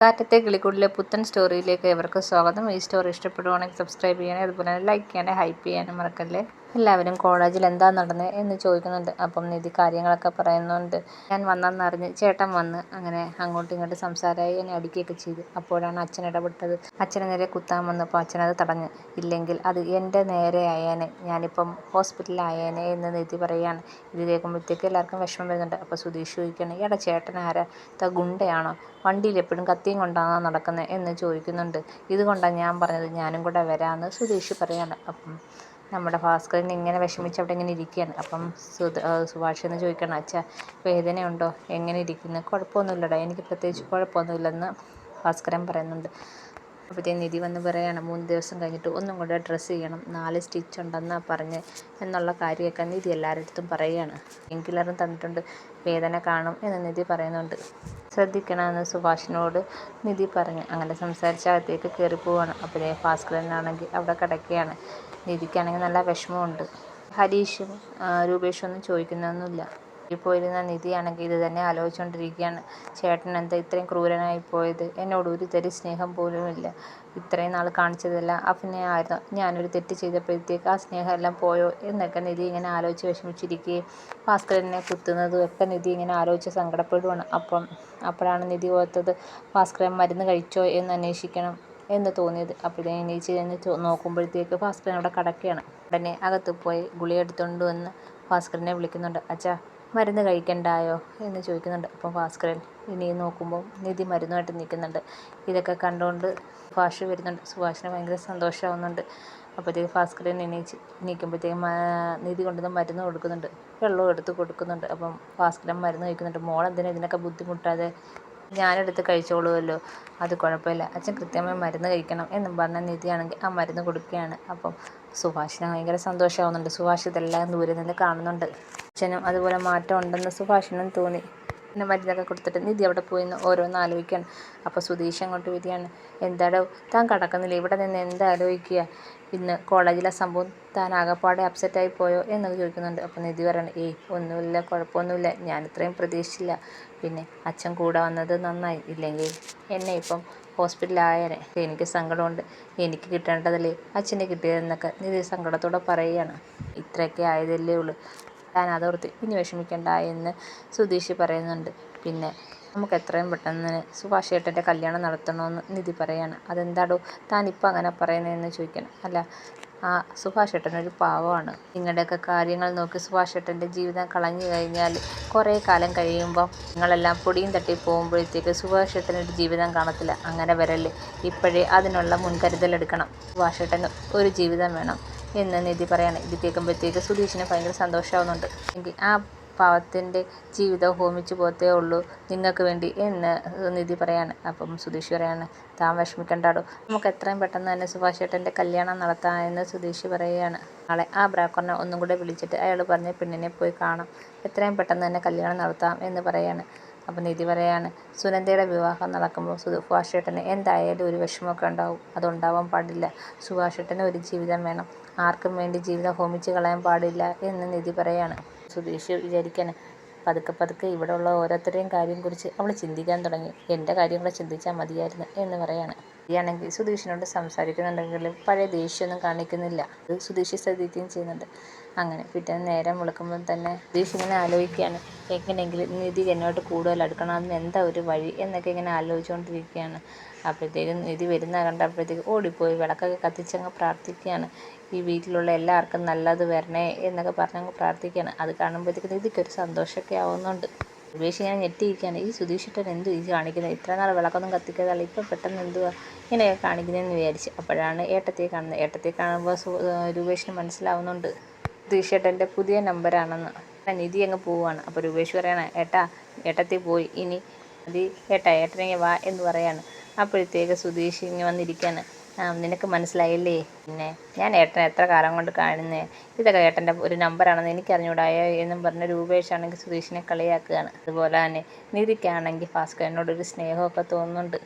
കാറ്റത്തെ കിളിക്കൂടിലെ പുത്തൻ സ്റ്റോറിയിലേക്ക് ഏവർക്കും സ്വാഗതം. ഈ സ്റ്റോറി ഇഷ്ടപ്പെടുവാണെങ്കിൽ സബ്സ്ക്രൈബ് ചെയ്യണേ, അതുപോലെ തന്നെ ലൈക്ക് ചെയ്യണേ, ഹൈപ്പ് ചെയ്യാനും മറക്കല്ലേ. എല്ലാവരും കോളേജിൽ എന്താ നടന്നത് എന്ന് ചോദിക്കുന്നുണ്ട്. അപ്പം നിധി കാര്യങ്ങളൊക്കെ പറയുന്നുണ്ട്. ഞാൻ വന്നെന്നറിഞ്ഞ് ചേട്ടൻ വന്ന് അങ്ങനെ അങ്ങോട്ടും ഇങ്ങോട്ടും സംസാരമായി എന്നെ അടിക്കുകയൊക്കെ ചെയ്തു. അപ്പോഴാണ് അച്ഛൻ ഇടപെട്ടത്. അച്ഛനെ നേരെ കുത്താൻ വന്നപ്പോൾ അച്ഛനത് തടഞ്ഞു. ഇല്ലെങ്കിൽ അത് എൻ്റെ നേരെ ആയേനെ, ഞാനിപ്പം ഹോസ്പിറ്റലിലായേനെ എന്ന് നിധി പറയുകയാണ്. ഇത് കേൾക്കുമ്പോഴത്തേക്ക് എല്ലാവർക്കും വിഷമം വരുന്നുണ്ട്. അപ്പോൾ സുധീഷ് ചോദിക്കുകയാണ്, എടാ ചേട്ടൻ ആരാ, ഗുണ്ടയാണോ, വണ്ടിയിൽ എപ്പോഴും കത്തിയും കൊണ്ടാണോ നടക്കുന്നത് എന്ന് ചോദിക്കുന്നുണ്ട്. ഇതുകൊണ്ടാണ് ഞാൻ പറഞ്ഞത് ഞാനും കൂടെ വരാമെന്ന് സുധീഷ് പറയാണ്. അപ്പം നമ്മുടെ ഭാസ്കരൻ ഇങ്ങനെ വിഷമിച്ച് അവിടെ ഇങ്ങനെ ഇരിക്കുകയാണ്. അപ്പം സുഭാഷ് എന്ന് ചോദിക്കണം, അച്ഛാ വേദനയുണ്ടോ, എങ്ങനെ ഇരിക്കുന്നു? കുഴപ്പമൊന്നുമില്ലടാ, എനിക്ക് പ്രത്യേകിച്ച് കുഴപ്പമൊന്നുമില്ലെന്ന് ഭാസ്കരൻ പറയുന്നുണ്ട്. അപ്പോഴത്തേക്കും നിധി വന്ന് പറയാണ്, 3 ദിവസം കഴിഞ്ഞിട്ട് ഒന്നും കൂടെ ഡ്രസ്സ് ചെയ്യണം, 4 സ്റ്റിച്ച് ഉണ്ടെന്ന് പറഞ്ഞ് എന്നുള്ള കാര്യമൊക്കെ നിധി എല്ലാവരുടെ അടുത്തും പറയുകയാണ്. പെയിൻ കില്ലറും തന്നിട്ടുണ്ട്, വേദന കാണും എന്ന് നിധി പറയുന്നുണ്ട്. ശ്രദ്ധിക്കണമെന്ന് സുഭാഷിനോട് നിധി പറഞ്ഞു. അങ്ങനെ സംസാരിച്ച് അകത്തേക്ക് കയറി പോവുകയാണ്. അപ്പോഴേ ഭാസ്കരനാണെങ്കിൽ അവിടെ കിടക്കുകയാണ്. നിധിക്കാണെങ്കിൽ നല്ല വിഷമമുണ്ട്. ഹരീഷും രൂപേഷും ഒന്നും ചോദിക്കുന്നൊന്നുമില്ല. പോയിരുന്ന നിധിയാണെങ്കിൽ ഇത് തന്നെ ആലോചിച്ചുകൊണ്ടിരിക്കുകയാണ്. ചേട്ടൻ എന്താ ഇത്രയും ക്രൂരനായിപ്പോയത്, എന്നോട് ഒരു തരി സ്നേഹം പോലുമില്ല, ഇത്രയും നാൾ കാണിച്ചതെല്ലാം അഭിനയമായിരുന്നു, ഞാനൊരു തെറ്റ് ചെയ്തപ്പോഴത്തേക്ക് ആ സ്നേഹമെല്ലാം പോയോ എന്നൊക്കെ നിധി ഇങ്ങനെ ആലോചിച്ച് വിഷമിച്ചിരിക്കുകയും ഭാസ്കരനെ കുത്തുന്നതും ഒക്കെ നിധി ഇങ്ങനെ ആലോചിച്ച് സങ്കടപ്പെടുവാണ്. അപ്പോഴാണ് നിധി ഓർത്തത്, ഭാസ്കരൻ മരുന്ന് കഴിച്ചോ എന്ന് അന്വേഷിക്കണം എന്ന് തോന്നിയത്. അപ്പോഴേ എണീച്ച് ചെന്ന് നോക്കുമ്പോഴത്തേക്ക് ഭാസ്കരൻ അവിടെ കിടക്കുകയാണ്. ഉടനെ അകത്ത് പോയി ഗുളിക എടുത്തുകൊണ്ട് വന്ന് ഭാസ്കരനെ വിളിക്കുന്നുണ്ട്. അച്ഛാ മരുന്ന് കഴിക്കണ്ടായോ എന്ന് ചോദിക്കുന്നുണ്ട്. അപ്പോൾ ഭാസ്കരൻ ഇനി നോക്കുമ്പോൾ നിധി മരുന്നുമായിട്ട് നിൽക്കുന്നുണ്ട്. ഇതൊക്കെ കണ്ടുകൊണ്ട് സുഭാഷ് വരുന്നുണ്ട്. സുഭാഷിന് ഭയങ്കര സന്തോഷമാവുന്നുണ്ട്. അപ്പോഴത്തേക്ക് ഭാസ്കരൻ എണീക്കുമ്പോഴത്തേക്കും നിധി കൊണ്ടുവന്ന് മരുന്ന് കൊടുക്കുന്നുണ്ട്, വെള്ളവും എടുത്ത് കൊടുക്കുന്നുണ്ട്. അപ്പം ഭാസ്കരൻ മരുന്ന് കഴിക്കുന്നുണ്ട്. മോളെന്തിനാ ഇതിനൊക്കെ ബുദ്ധിമുട്ടാതെ, ഞാനെടുത്ത് കഴിച്ചോളുമല്ലോ, അത് കുഴപ്പമില്ല, അച്ഛൻ കൃത്യമായി മരുന്ന് കഴിക്കണം എന്നും പറഞ്ഞ നിധിയാണെങ്കിൽ ആ മരുന്ന് കൊടുക്കുകയാണ്. അപ്പം സുഭാഷിന് ഭയങ്കര സന്തോഷമാവുന്നുണ്ട്. സുഭാഷ് ഇതെല്ലാം ദൂരെ നിന്ന് കാണുന്നുണ്ട്. അച്ഛനും അതുപോലെ മാറ്റം ഉണ്ടെന്ന് സുഭാഷിനും തോന്നി. പിന്നെ മരുന്നൊക്കെ കൊടുത്തിട്ട് നിധി അവിടെ പോയി നിന്ന് ഓരോന്ന് ആലോചിക്കുകയാണ്. അപ്പോൾ സുധീഷ് അങ്ങോട്ട് വരികയാണ്. എന്താടോ താൻ കിടക്കുന്നില്ല, ഇവിടെ നിന്ന് എന്താ ആലോചിക്കുക, ഇന്ന് കോളേജിലെ സംഭവം താൻ ആകെപ്പാടെ അപ്സെറ്റായി പോയോ എന്നൊക്കെ ചോദിക്കുന്നുണ്ട്. അപ്പോൾ നിധി പറയണം, ഏയ് ഒന്നുമില്ല, കുഴപ്പമൊന്നുമില്ല, ഞാൻ ഇത്രയും പ്രതീക്ഷിച്ചില്ല, പിന്നെ അച്ഛൻ കൂടെ വന്നത് നന്നായി, ഇല്ലെങ്കിൽ എന്നെ ഇപ്പം ഹോസ്പിറ്റലായേനെ, എനിക്ക് സങ്കടമുണ്ട്, എനിക്ക് കിട്ടേണ്ടതല്ലേ അച്ഛനെ കിട്ടിയതെന്നൊക്കെ നിധി സങ്കടത്തോടെ പറയുകയാണ്. ഇത്രയൊക്കെ ആയതല്ലേ ഉള്ളൂ, താൻ അതോർത്ത് ഇനി വിഷമിക്കണ്ട എന്ന് സുധീഷ് പറയുന്നുണ്ട്. പിന്നെ നമുക്ക് എത്രയും പെട്ടെന്ന് സുഭാഷ് ഏട്ടൻ്റെ കല്യാണം നടത്തണമെന്ന് നിധി പറയാണ്. അതെന്താടോ താൻ ഇപ്പം അങ്ങനെ പറയുന്നതെന്ന് ചോദിക്കണം. അല്ല, ആ സുഭാഷ് ഏട്ടനൊരു പാവമാണ്, നിങ്ങളുടെയൊക്കെ കാര്യങ്ങൾ നോക്കി സുഭാഷ് ഏട്ടൻ്റെ ജീവിതം കളഞ്ഞു കഴിഞ്ഞാൽ കുറേ കാലം കഴിയുമ്പം നിങ്ങളെല്ലാം പൊടിയും തട്ടി പോകുമ്പോഴത്തേക്ക് സുഭാഷ് ഏട്ടനൊരു ജീവിതം കാണത്തില്ല, അങ്ങനെ വരല്ലേ, ഇപ്പോഴേ അതിനുള്ള മുൻകരുതലെടുക്കണം, സുഭാഷ് ഏട്ടന് ഒരു ജീവിതം വേണം എന്ന് നിധി പറയാണ്. ഇത് കേൾക്കുമ്പോഴത്തേക്ക് സുധീഷിന് ഭയങ്കര സന്തോഷമാവുന്നുണ്ട്. എങ്കിൽ ആ പാവത്തിൻ്റെ ജീവിതം ഹോമിച്ചു പോകത്തേ ഉള്ളൂ നിങ്ങൾക്ക് വേണ്ടി എന്ന് നിധി പറയാണ്. അപ്പം സുധീഷ് പറയാണ്, താൻ വിഷമിക്കണ്ടാടോ, നമുക്ക് എത്രയും പെട്ടെന്ന് തന്നെ സുഭാഷ് ഏട്ടൻ്റെ കല്യാണം നടത്താം എന്ന് സുധീഷ് പറയുകയാണ്. നാളെ ആ ബ്രോക്കറിനെ ഒന്നും കൂടെ വിളിച്ചിട്ട് അയാൾ പറഞ്ഞ പെണ്ണിനെ പോയി കാണാം, എത്രയും പെട്ടെന്ന് തന്നെ കല്യാണം നടത്താം എന്ന് പറയാണ്. അപ്പം നിധി പറയാണ്, സുനന്ദയുടെ വിവാഹം നടക്കുമ്പോൾ സുഭാഷ് ഏട്ടന് എന്തായാലും ഒരു വിഷമമൊക്കെ ഉണ്ടാവും, അതുണ്ടാവാൻ പാടില്ല, സുഭാഷ് ഏട്ടന് ഒരു ജീവിതം വേണം, ആർക്കും വേണ്ടി ജീവിതം ഹോമിച്ച് കളയാൻ പാടില്ല എന്ന് നിധി പറയാണ്. സുധീഷ് വിചാരിക്കാൻ, പതുക്കെ ഇവിടെ ഉള്ള ഓരോരുത്തരുടെയും കാര്യം കുറിച്ച് അവൾ ചിന്തിക്കാൻ തുടങ്ങി, എൻ്റെ കാര്യം കൂടെ ചിന്തിച്ചാൽ മതിയായിരുന്നു എന്ന് പറയാണ്. ആണെങ്കിൽ സുധീഷിനോട് സംസാരിക്കുന്നുണ്ടെങ്കിലും പഴയ ദേഷ്യമൊന്നും കാണിക്കുന്നില്ല. അത് സുധീഷ് ശ്രദ്ധിക്കുകയും ചെയ്യുന്നുണ്ട്. അങ്ങനെ പിറ്റേന്ന് നേരം വിളിക്കുമ്പോൾ തന്നെ സുധീഷ് ഇങ്ങനെ ആലോചിക്കുകയാണ്, എങ്ങനെയെങ്കിലും നിധി എന്നോട്ട് കൂടുതൽ അടുക്കണം, അതിന് എന്താ ഒരു വഴി എന്നൊക്കെ ഇങ്ങനെ ആലോചിച്ചുകൊണ്ടിരിക്കുകയാണ്. അപ്പോഴത്തേക്കും നിധി വരുന്ന കണ്ടപ്പോഴത്തേക്ക് ഓടിപ്പോയി വിളക്കൊക്കെ കത്തിച്ചങ്ങ് പ്രാർത്ഥിക്കുകയാണ്. ഈ വീട്ടിലുള്ള എല്ലാവർക്കും നല്ലത് വരണേ എന്നൊക്കെ പറഞ്ഞങ്ങ് പ്രാർത്ഥിക്കുകയാണ്. അത് കാണുമ്പോഴത്തേക്ക് നിധിക്കൊരു സന്തോഷമൊക്കെ ആവുന്നുണ്ട്. രൂപേഷ് ഇങ്ങനെ ഞെട്ടിയിരിക്കുകയാണ്, ഈ സുധീഷ് ഏട്ടൻ എന്തു ഈ കാണിക്കുന്നത്, ഇത്ര നാൾ വിളക്കൊന്നും കത്തിക്കാതല്ല ഇപ്പം പെട്ടെന്ന് എന്തുവാ ഇങ്ങനെയൊക്കെ കാണിക്കുന്നതെന്ന് വിചാരിച്ച്. അപ്പോഴാണ് ഏട്ടത്തിയെ കാണുന്നത്. ഏട്ടത്തിയെ കാണുമ്പോൾ രൂപേഷിന് മനസ്സിലാവുന്നുണ്ട് സുധീഷ് ഏട്ടൻ്റെ പുതിയ നമ്പറാണെന്ന്. നിധി അങ്ങ് പോവുകയാണ്. അപ്പോൾ രൂപേഷ് പറയണം, ഏട്ടത്തി പോയി, ഇനി മതി ഏട്ടനെങ്കിൽ വാ എന്ന് പറയാണ്. അപ്പോഴത്തേക്ക് സുധീഷ് ഇങ്ങനെ വന്നിരിക്കുകയാണ്. നിനക്ക് മനസ്സിലായില്ലേ, പിന്നെ ഞാൻ ഏട്ടനെ എത്ര കാലം കൊണ്ട് കാണുന്നേ, ഇതൊക്കെ ഏട്ടൻ്റെ ഒരു നമ്പറാണെന്ന് എനിക്കറിഞ്ഞൂടായോ എന്നും പറഞ്ഞ് രൂപേഷാണെങ്കിൽ സുധീഷിനെ കളിയാക്കുകയാണ്. അതുപോലെ തന്നെ നിധിക്കാണെങ്കിൽ ഭാസ്കരനോടൊരു സ്നേഹമൊക്കെ തോന്നുന്നുണ്ട്.